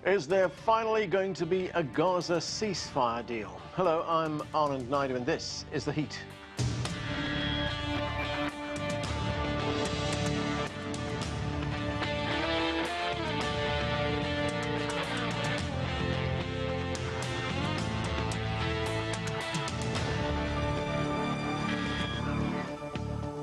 Is there finally going to be a Gaza ceasefire deal? Hello, I'm Anand Naidu and this is The Heat.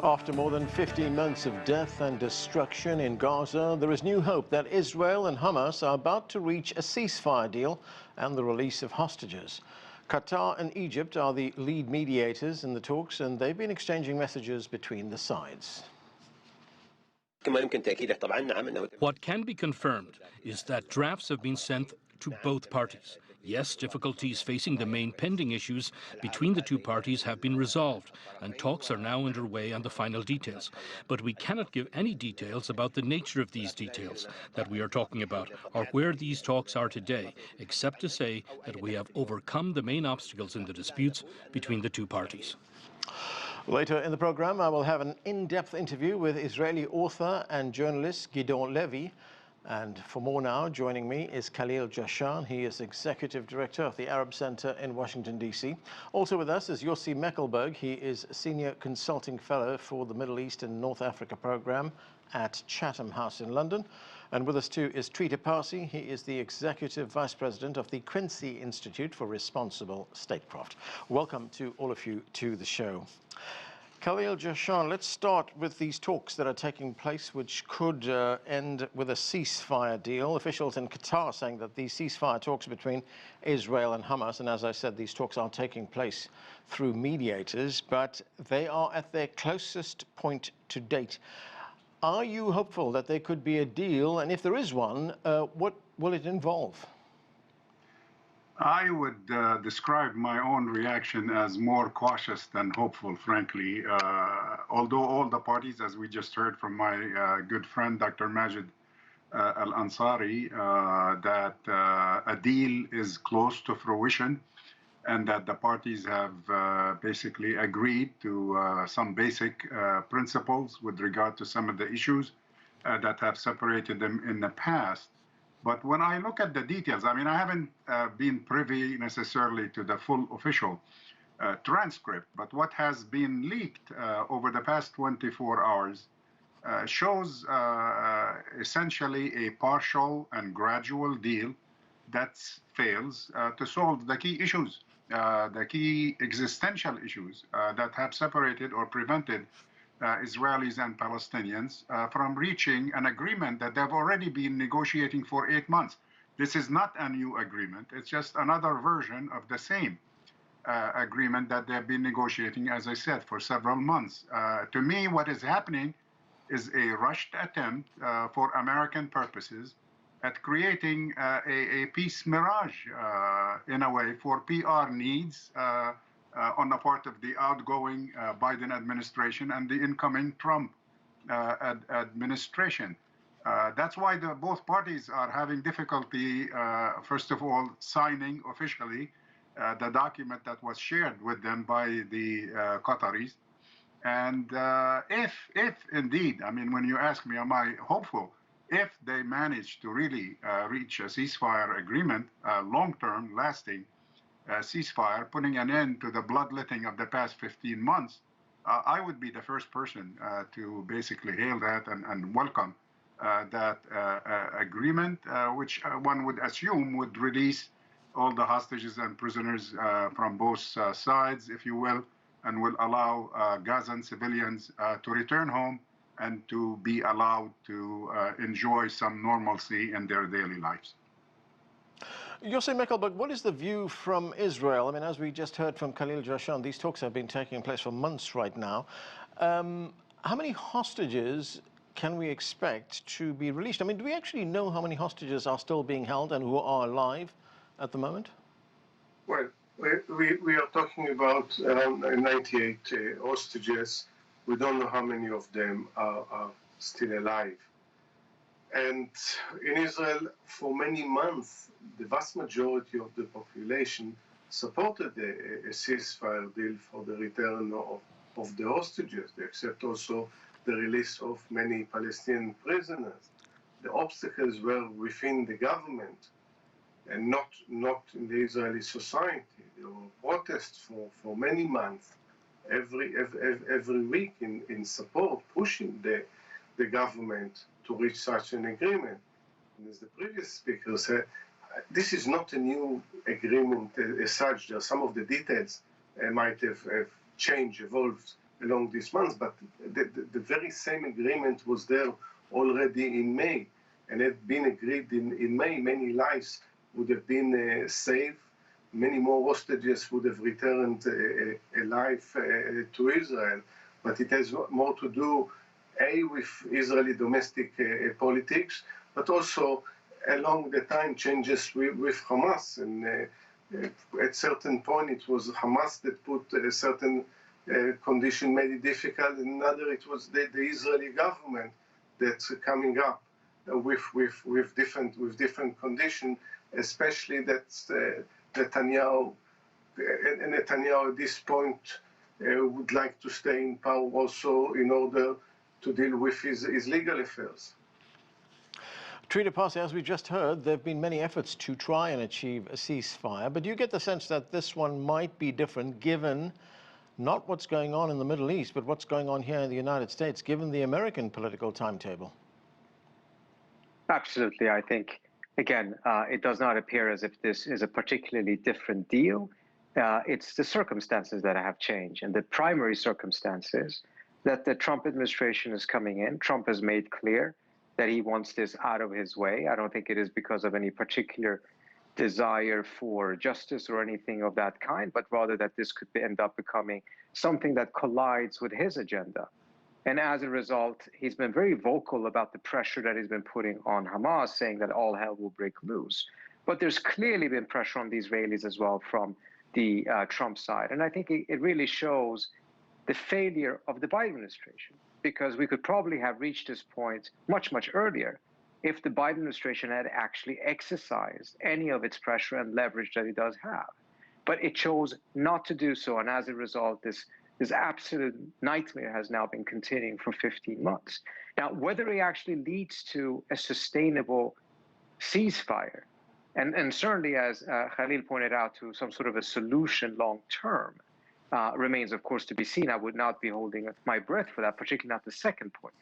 After more than 15 months of death and destruction in Gaza, there is new hope that Israel and Hamas are about to reach a ceasefire deal and the release of hostages. Qatar and Egypt are the lead mediators in the talks, and they've been exchanging messages between the sides. What can be confirmed is that drafts have been sent to both parties. Yes, difficulties facing the main pending issues between the two parties have been resolved, and talks are now underway on the final details. But we cannot give any details about the nature of these details that we are talking about, or where these talks are today, except to say that we have overcome the main obstacles in the disputes between the two parties. Later in the program, I will have an in-depth interview with Israeli author and journalist Gideon Levy. And for more now, joining me is Khalil Jahshan. He is Executive Director of the Arab Center in Washington, D.C. Also with us is Yossi Mekelberg. He is Senior Consulting Fellow for the Middle East and North Africa Program at Chatham House in London. And with us too is Trita Parsi. He is the Executive Vice President of the Quincy Institute for Responsible Statecraft. Welcome to all of you to the show. Khalil Jahshan, let's start with these talks that are taking place, which could end with a ceasefire deal. Officials in Qatar saying that these ceasefire talks between Israel and Hamas, and as I said, these talks are taking place through mediators, but they are at their closest point to date. Are you hopeful that there could be a deal? And if there is one, what will it involve? I would describe my own reaction as more cautious than hopeful, frankly. Although all the parties, as we just heard from my good friend, Dr. Majid Al-Ansari, that a deal is close to fruition and that the parties have basically agreed to some basic principles with regard to some of the issues that have separated them in the past. But when I look at the details, I mean, I haven't been privy necessarily to the full official transcript, but what has been leaked over the past 24 hours shows essentially a partial and gradual deal that fails to solve the key issues, the key existential issues that have separated or prevented Israelis and Palestinians from reaching an agreement that they've already been negotiating for 8 months. This is not a new agreement. It's just another version of the same agreement that they've been negotiating, as I said, for several months. To me, what is happening is a rushed attempt for American purposes at creating a peace mirage, in a way, for PR needs on the part of the outgoing Biden administration and the incoming Trump administration. That's why both parties are having difficulty, first of all, signing officially the document that was shared with them by the Qataris. And if indeed, I mean, when you ask me, am I hopeful, if they manage to really reach a ceasefire agreement, long-term, lasting, ceasefire, putting an end to the bloodletting of the past 15 months, I would be the first person to basically hail that and welcome that agreement, which one would assume would release all the hostages and prisoners from both sides, if you will, and will allow Gazan civilians to return home and to be allowed to enjoy some normalcy in their daily lives. Yossi Mekelberg, what is the view from Israel? I mean, as we just heard from Khalil Jahshan, these talks have been taking place for months right now. How many hostages can we expect to be released? I mean, do we actually know how many hostages are still being held and who are alive at the moment? Well, we are talking about around 98 hostages. We don't know how many of them are still alive. And in Israel, for many months, the vast majority of the population supported a ceasefire deal for the return of the hostages. They accept also the release of many Palestinian prisoners. The obstacles were within the government and not in the Israeli society. There were protests for many months, every week in support, pushing the government to reach such an agreement. And as the previous speaker said, this is not a new agreement as such. Some of the details might have changed, evolved along these months, but the very same agreement was there already in May, and had been agreed in May. Many lives would have been saved. Many more hostages would have returned alive to Israel. But it has more to do, with Israeli domestic politics, but also along the time changes with Hamas. And at certain point, it was Hamas that put a certain condition, made it difficult. And another, it was the Israeli government that's coming up with different conditions, especially that Netanyahu at this point would like to stay in power also in order to deal with his legal affairs. Trita, Parsi, as we just heard, there have been many efforts to try and achieve a ceasefire, but you get the sense that this one might be different given not what's going on in the Middle East, but what's going on here in the United States, given the American political timetable. Absolutely. I think, again, it does not appear as if this is a particularly different deal. It's the circumstances that have changed, and the primary circumstances that the Trump administration is coming in. Trump has made clear that he wants this out of his way. I don't think it is because of any particular desire for justice or anything of that kind, but rather that this could end up becoming something that collides with his agenda. And as a result, he's been very vocal about the pressure that he's been putting on Hamas, saying that all hell will break loose. But there's clearly been pressure on the Israelis as well from the Trump side. And I think it really shows the failure of the Biden administration, because we could probably have reached this point much, much earlier if the Biden administration had actually exercised any of its pressure and leverage that it does have. But it chose not to do so. And as a result, this absolute nightmare has now been continuing for 15 months. Now, whether it actually leads to a sustainable ceasefire, and certainly, as Khalil pointed out, to some sort of a solution long term, remains, of course, to be seen. I would not be holding my breath for that, particularly not the second point.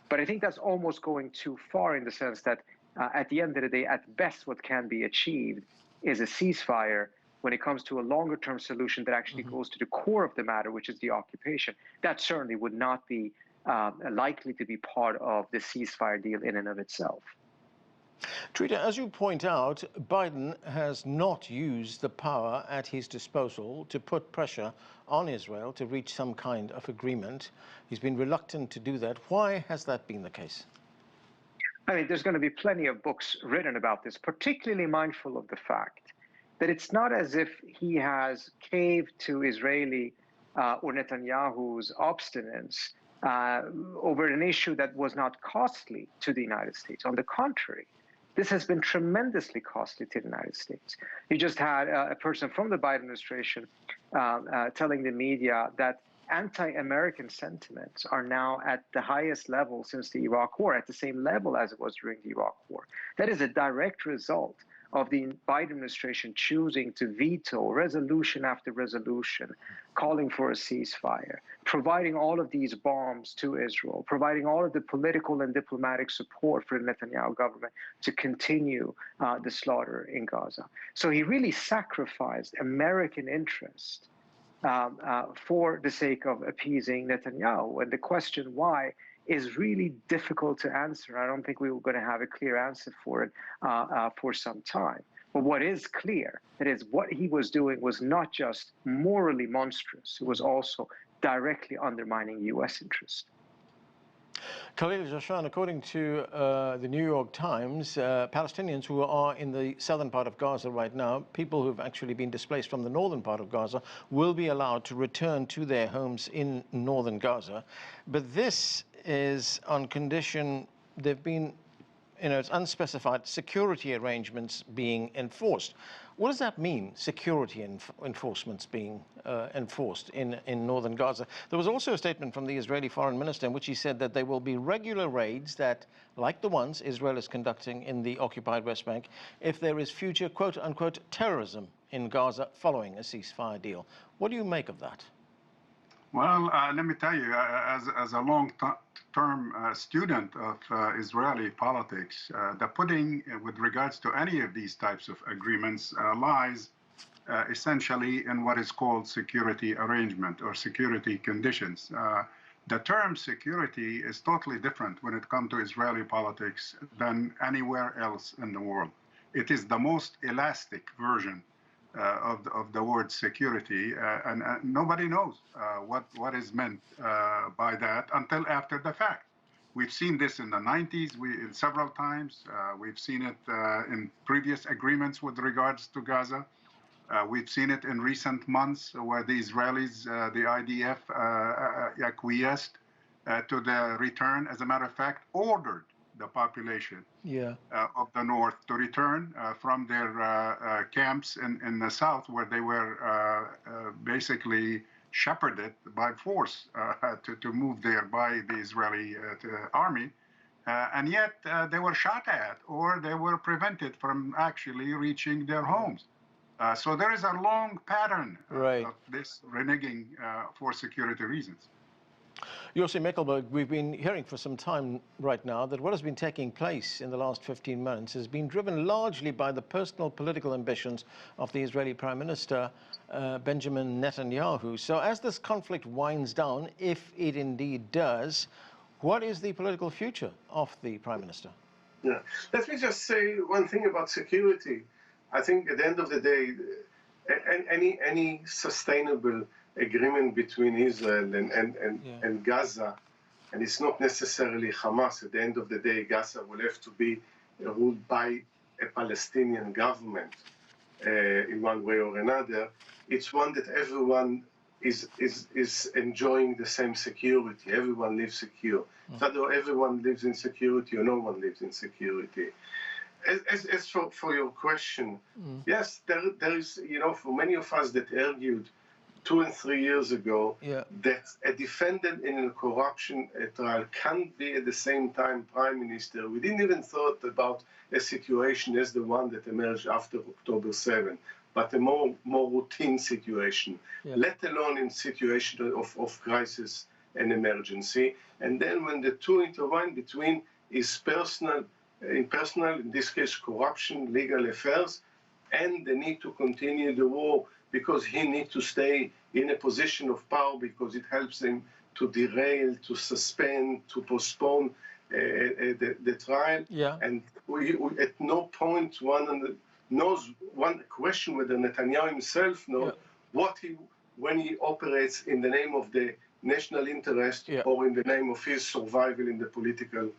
But I think that's almost going too far in the sense that at the end of the day, at best, what can be achieved is a ceasefire. When it comes to a longer-term solution that actually goes to the core of the matter, which is the occupation, that certainly would not be likely to be part of the ceasefire deal in and of itself. Trita, as you point out, Biden has not used the power at his disposal to put pressure on Israel to reach some kind of agreement. He's been reluctant to do that. Why has that been the case? I mean, there's going to be plenty of books written about this, particularly mindful of the fact that it's not as if he has caved to Israeli or Netanyahu's obstinance over an issue that was not costly to the United States. On the contrary, this has been tremendously costly to the United States. You just had a person from the Biden administration telling the media that anti-American sentiments are now at the highest level since the Iraq War, at the same level as it was during the Iraq War. That is a direct result of the Biden administration choosing to veto resolution after resolution, calling for a ceasefire, providing all of these bombs to Israel, providing all of the political and diplomatic support for the Netanyahu government to continue the slaughter in Gaza. So he really sacrificed American interest for the sake of appeasing Netanyahu. And the question why is really difficult to answer. I don't think we were going to have a clear answer for it for some time. But what is clear, that is what he was doing was not just morally monstrous, it was also directly undermining U.S. interest. Khalil, Jahshan, according to the New York Times, Palestinians who are in the southern part of Gaza right now, people who've actually been displaced from the northern part of Gaza, will be allowed to return to their homes in northern Gaza. But this is on condition there've been, it's unspecified security arrangements being enforced. What does that mean, security enforcements being enforced in northern Gaza? There was also a statement from the Israeli foreign minister in which he said that there will be regular raids that, like the ones Israel is conducting in the occupied West Bank, if there is future quote-unquote terrorism in Gaza following a ceasefire deal. What do you make of that? Well, let me tell you, as a long-term student of Israeli politics, the pudding with regards to any of these types of agreements lies essentially in what is called security arrangement or security conditions. The term security is totally different when it comes to Israeli politics than anywhere else in the world. It is the most elastic version of the word security, and nobody knows what is meant by that until after the fact. We've seen this in the 90s several times. We've seen it in previous agreements with regards to Gaza. We've seen it in recent months where the Israelis, the IDF, acquiesced to the return, as a matter of fact, ordered the population of the north to return from their camps in the south, where they were basically shepherded by force to move there by the Israeli army. And yet they were shot at, or they were prevented from actually reaching their homes. So there is a long pattern of this reneging for security reasons. Yossi, Mekelberg, we've been hearing for some time right now that what has been taking place in the last 15 months has been driven largely by the personal political ambitions of the Israeli Prime Minister, Benjamin Netanyahu. So as this conflict winds down, if it indeed does, what is the political future of the Prime Minister? Yeah. Let me just say one thing about security. I think at the end of the day, any sustainable agreement between Israel and Gaza, and it's not necessarily Hamas. At the end of the day, Gaza will have to be ruled by a Palestinian government in one way or another. It's one that everyone is enjoying the same security. Everyone lives secure. Either everyone lives in security or no one lives in security. As for your question, yes, there is, for many of us that argued 2 and 3 years ago that a defendant in a corruption trial can't be at the same time prime minister. We didn't even thought about a situation as the one that emerged after October 7, but a more routine situation, let alone in situation of crisis and emergency. And then when the two intertwine between his personal, in this case, corruption, legal affairs, and the need to continue the war because he needs to stay in a position of power because it helps him to derail, to suspend, to postpone the trial. And we at no point one question whether Netanyahu himself knows when he operates in the name of the national interest or in the name of his survival in the political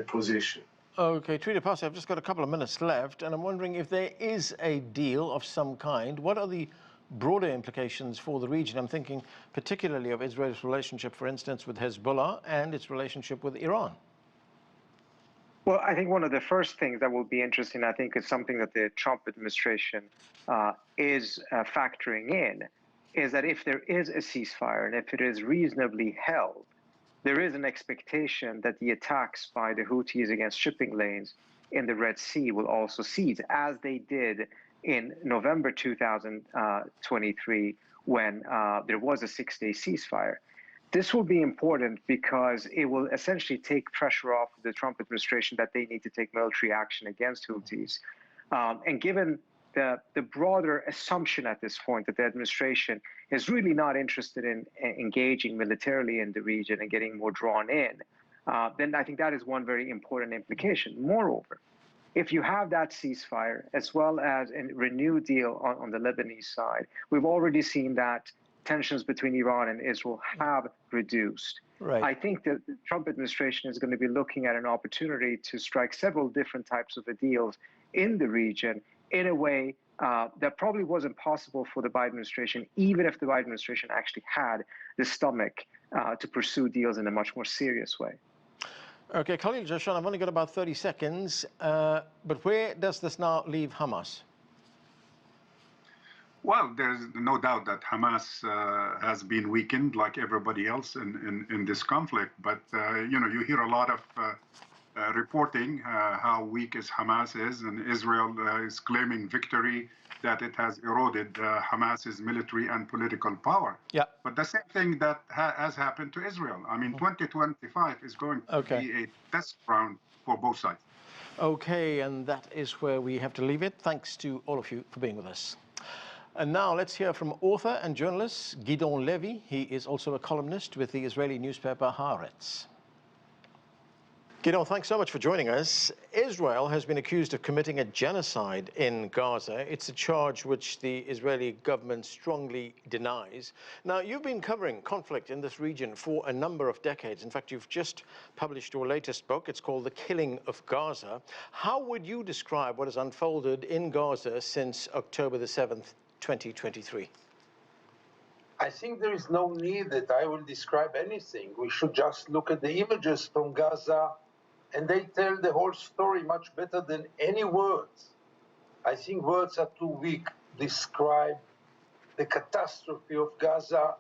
position. Okay, Trita, Parsi, I've just got a couple of minutes left, and I'm wondering if there is a deal of some kind, what are the broader implications for the region? I'm thinking particularly of Israel's relationship, for instance, with Hezbollah and its relationship with Iran. Well, I think one of the first things that will be interesting, I think, is something that the Trump administration is factoring in, is that if there is a ceasefire and if it is reasonably held, there is an expectation that the attacks by the Houthis against shipping lanes in the Red Sea will also cease, as they did in November 2023 when there was a 6-day ceasefire. This will be important because it will essentially take pressure off the Trump administration that they need to take military action against Houthis. And given the broader assumption at this point that the administration is really not interested in engaging militarily in the region and getting more drawn in, then I think that is one very important implication. Moreover, if you have that ceasefire as well as a renewed deal on the Lebanese side, we've already seen that tensions between Iran and Israel have reduced. I think that the Trump administration is going to be looking at an opportunity to strike several different types of deals in the region in a way that probably wasn't possible for the Biden administration, even if the Biden administration actually had the stomach to pursue deals in a much more serious way. Okay, Khalil, Jahshan, I've only got about 30 seconds, but where does this now leave Hamas? Well, there's no doubt that Hamas has been weakened like everybody else in this conflict. But, you hear a lot of reporting how weak Hamas is, and Israel is claiming victory, that it has eroded Hamas's military and political power. Yeah. But the same thing that has happened to Israel. I mean, 2025 is going to be a test ground for both sides. Okay, and that is where we have to leave it. Thanks to all of you for being with us. And now let's hear from author and journalist Gideon Levy. He is also a columnist with the Israeli newspaper Haaretz. Gideon, thanks so much for joining us. Israel has been accused of committing a genocide in Gaza. It's a charge which the Israeli government strongly denies. Now, you've been covering conflict in this region for a number of decades. In fact, you've just published your latest book. It's called The Killing of Gaza. How would you describe what has unfolded in Gaza since October the 7th, 2023? I think there is no need that I will describe anything. We should just look at the images from Gaza, and they tell the whole story much better than any words. I think words are too weak to describe the catastrophe of Gaza,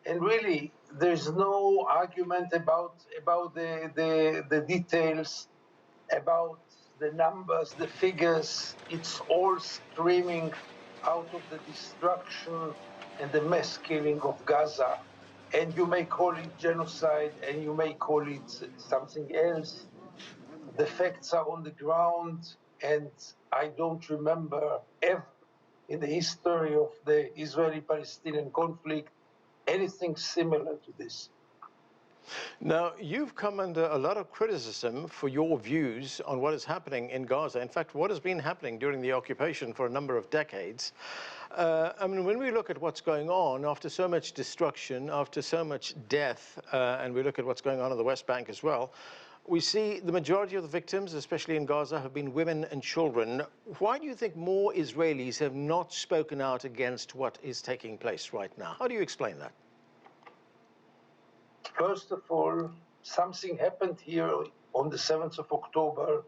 and really there's no argument about the details, about the numbers, the figures. It's all screaming out of the destruction and the mass killing of Gaza. And you may call it genocide, and you may call it something else. The facts are on the ground, and I don't remember ever in the history of the Israeli-Palestinian conflict anything similar to this. Now, you've come under a lot of criticism for your views on what is happening in Gaza. In fact, what has been happening during the occupation for a number of decades. I mean, when we look at what's going on after so much destruction, after so much death, and we look at what's going on in the West Bank as well, we see the majority of the victims, especially in Gaza, have been women and children. Why do you think more Israelis have not spoken out against what is taking place right now? How do you explain that? First of all, something happened here on the 7th of October,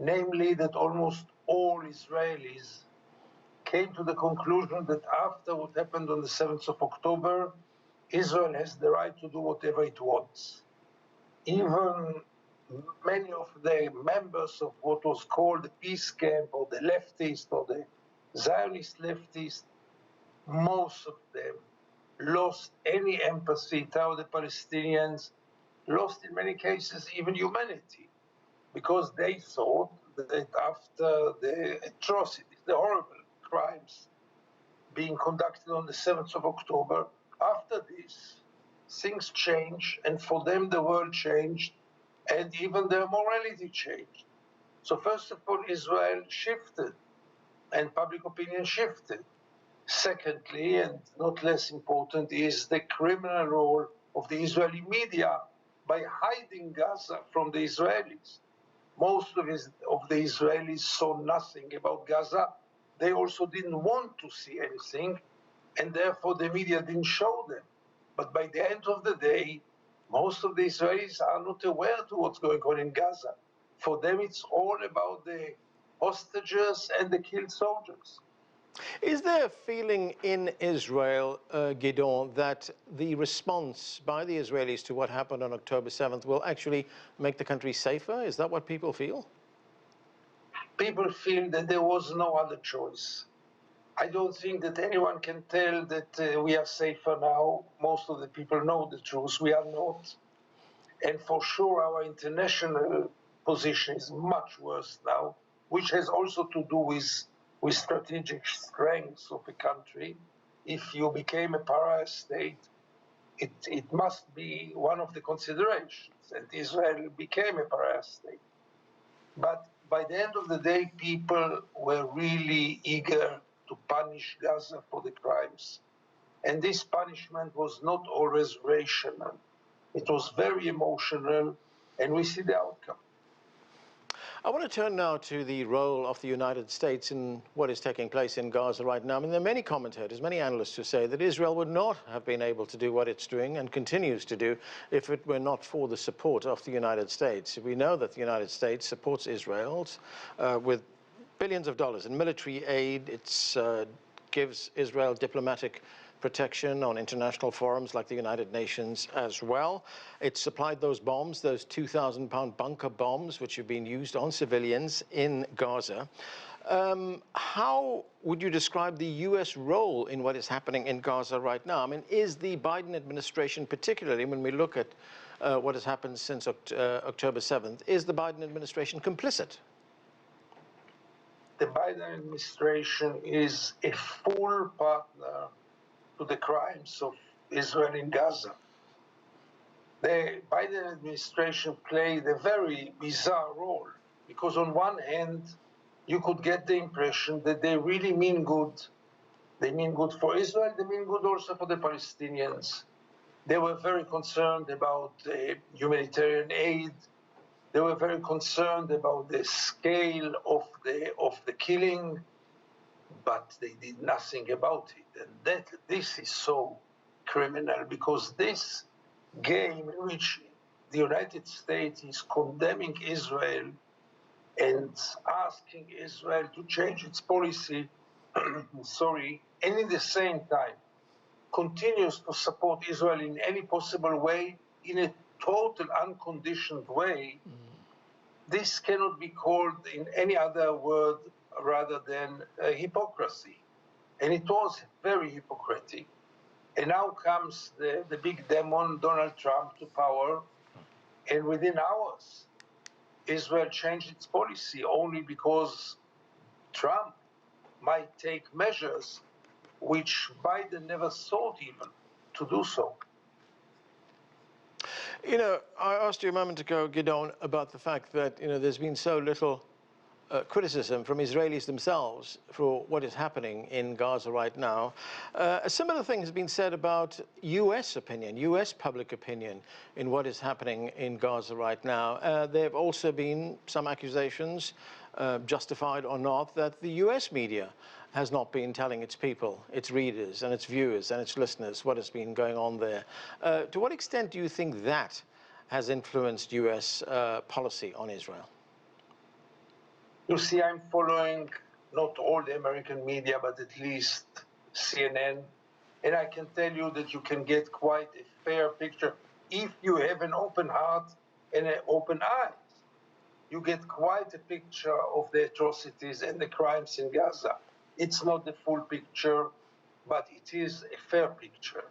namely that almost all Israelis came to the conclusion that after what happened on the 7th of October, Israel has the right to do whatever it wants. Even many of the members of what was called the peace camp, or the leftist, or the Zionist leftist, most of them lost any empathy toward the Palestinians, lost in many cases even humanity, because they thought that after the atrocities, the horrible crimes being conducted on the 7th of October, after this, things changed, and for them the world changed, and even their morality changed. So first of all, Israel shifted, and public opinion shifted. Secondly, and not less important, is the criminal role of the Israeli media by hiding Gaza from the Israelis. Most of the Israelis saw nothing about Gaza. They also didn't want to see anything, and therefore the media didn't show them. But by the end of the day, most of the Israelis are not aware to what's going on in Gaza. For them, it's all about the hostages and the killed soldiers. Is there a feeling in Israel, Gideon, that the response by the Israelis to what happened on October 7th will actually make the country safer? Is that what people feel? People feel that there was no other choice. I don't think that anyone can tell that we are safer now. Most of the people know the truth. We are not. And for sure, our international position is much worse now, which has also to do with strategic strengths of a country. If you became a pariah state, it must be one of the considerations, and Israel became a pariah state. But by the end of the day, people were really eager to punish Gaza for the crimes. And this punishment was not always rational. It was very emotional, and we see the outcome. I want to turn now to the role of the United States in what is taking place in Gaza right now. I mean, there are many commentators, many analysts who say that Israel would not have been able to do what it's doing and continues to do if it were not for the support of the United States. We know that the United States supports Israel with billions of dollars in military aid. It's gives Israel diplomatic protection on international forums like the United Nations as well. It supplied those bombs, those 2,000-pound bunker bombs, which have been used on civilians in Gaza. How would you describe the U.S. role in what is happening in Gaza right now? I mean, is the Biden administration, particularly when we look at what has happened since October 7th, is the Biden administration complicit? The Biden administration is a full partner to the crimes of Israel in Gaza. The Biden administration played a very bizarre role because on one hand, you could get the impression that they really mean good. They mean good for Israel, they mean good also for the Palestinians. They were very concerned about humanitarian aid. They were very concerned about the scale of the killing, but they did nothing about it. And this is so criminal because this game in which the United States is condemning Israel and asking Israel to change its policy, and in the same time continues to support Israel in any possible way, in a total unconditioned way, this cannot be called in any other word rather than hypocrisy. And it was very hypocritic. And now comes the big demon, Donald Trump, to power, and within hours, Israel changed its policy only because Trump might take measures which Biden never thought even to do so. You know, I asked you a moment ago, Gideon, about the fact that, there's been so little criticism from Israelis themselves for what is happening in Gaza right now. A similar thing has been said about U.S. opinion, U.S. public opinion in what is happening in Gaza right now. There have also been some accusations, justified or not, that the U.S. media has not been telling its people, its readers and its viewers and its listeners what has been going on there. To what extent do you think that has influenced U.S. policy on Israel? You see, I'm following not all the American media, but at least CNN, and I can tell you that you can get quite a fair picture. If you have an open heart and an open eyes, you get quite a picture of the atrocities and the crimes in Gaza. It's not the full picture, but it is a fair picture.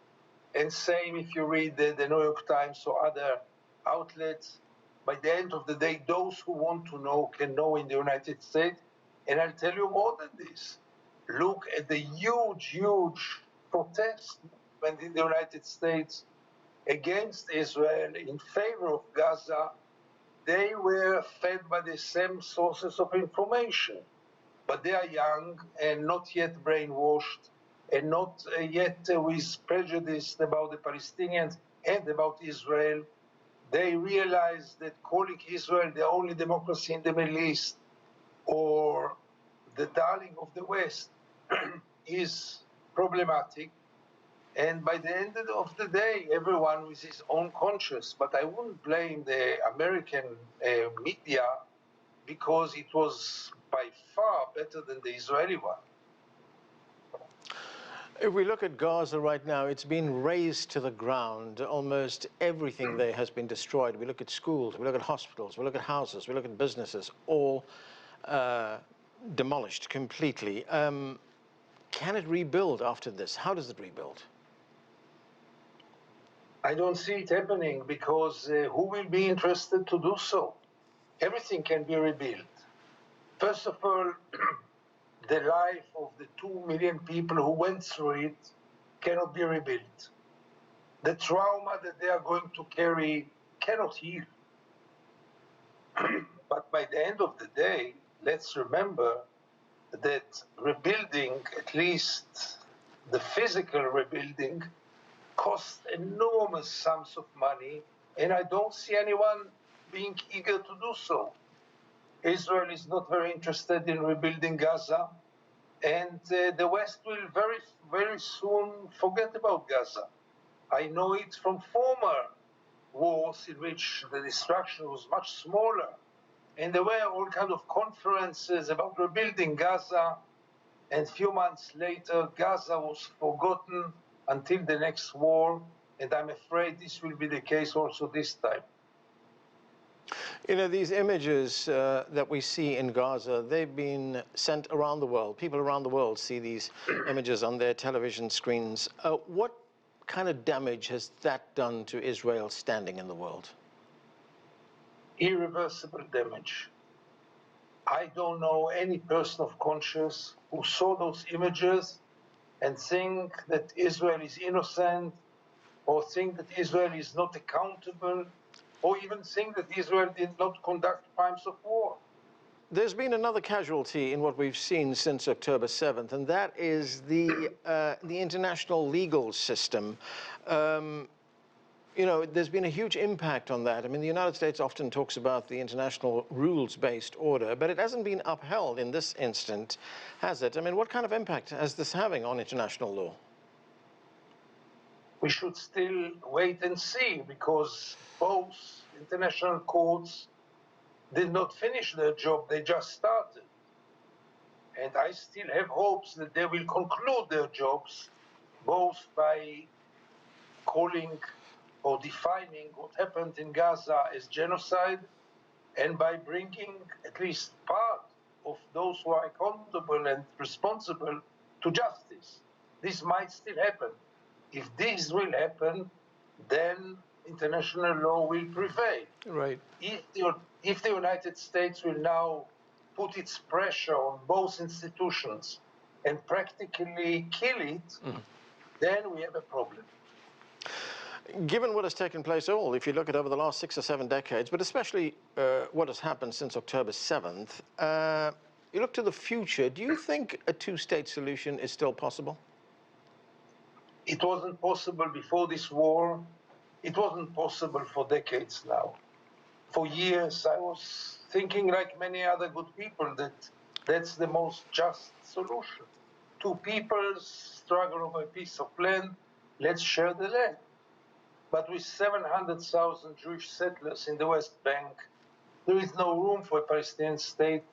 And same if you read the New York Times or other outlets, by the end of the day, those who want to know can know in the United States. And I'll tell you more than this. Look at the huge protest movement in the United States against Israel in favor of Gaza. They were fed by the same sources of information, but they are young and not yet brainwashed and not yet with prejudice about the Palestinians and about Israel. They realize that calling Israel the only democracy in the Middle East or the darling of the West is problematic. And by the end of the day, everyone with his own conscience. But I wouldn't blame the American media because it was by far better than the Israeli one. If we look at Gaza right now, it's been razed to the ground. Almost everything there has been destroyed. We look at schools, we look at hospitals, we look at houses, we look at businesses, all demolished completely. Can it rebuild after this? How does it rebuild? I don't see it happening because who will be interested to do so? Everything can be rebuilt. First of all, the life of the 2 million people who went through it cannot be rebuilt. The trauma that they are going to carry cannot heal. But by the end of the day, let's remember that rebuilding, at least the physical rebuilding, costs enormous sums of money, and I don't see anyone being eager to do so. Israel is not very interested in rebuilding Gaza, and the West will very, very soon forget about Gaza. I know it from former wars in which the destruction was much smaller, and there were all kinds of conferences about rebuilding Gaza, and a few months later, Gaza was forgotten until the next war, and I'm afraid this will be the case also this time. You know, these images that we see in Gaza, they've been sent around the world. People around the world see these images on their television screens. What kind of damage has that done to Israel's standing in the world? Irreversible damage. I don't know any person of conscience who saw those images and think that Israel is innocent, or think that Israel is not accountable, or even think that Israel did not conduct crimes of war. There's been another casualty in what we've seen since October 7th, and that is the international legal system. You know, there's been a huge impact on that. I mean, the United States often talks about the international rules-based order, but it hasn't been upheld in this instant, has it? I mean, what kind of impact is this having on international law? We should still wait and see, because both international courts did not finish their job, they just started. And I still have hopes that they will conclude their jobs, both by calling or defining what happened in Gaza as genocide, and by bringing at least part of those who are accountable and responsible to justice. This might still happen. If this will happen, then international law will prevail. Right. If the United States will now put its pressure on both institutions and practically kill it, then we have a problem. Given what has taken place if you look at over the last 6 or 7 decades, but especially what has happened since October 7th, you look to the future, do you think a two-state solution is still possible? It wasn't possible before this war. It wasn't possible for decades now. For years, I was thinking, like many other good people, that that's the most just solution. Two peoples struggle over a piece of land, let's share the land. But with 700,000 Jewish settlers in the West Bank, there is no room for a Palestinian state,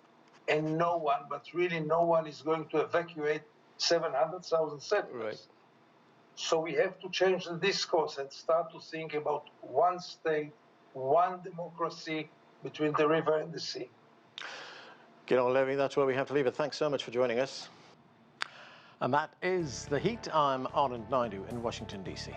and no one, but really no one, is going to evacuate 700,000 settlers. Right. So we have to change the discourse and start to think about one state, one democracy between the river and the sea. Gideon Levy, that's where we have to leave it. Thanks so much for joining us. And that is The Heat. I'm Anand Naidu in Washington, D.C.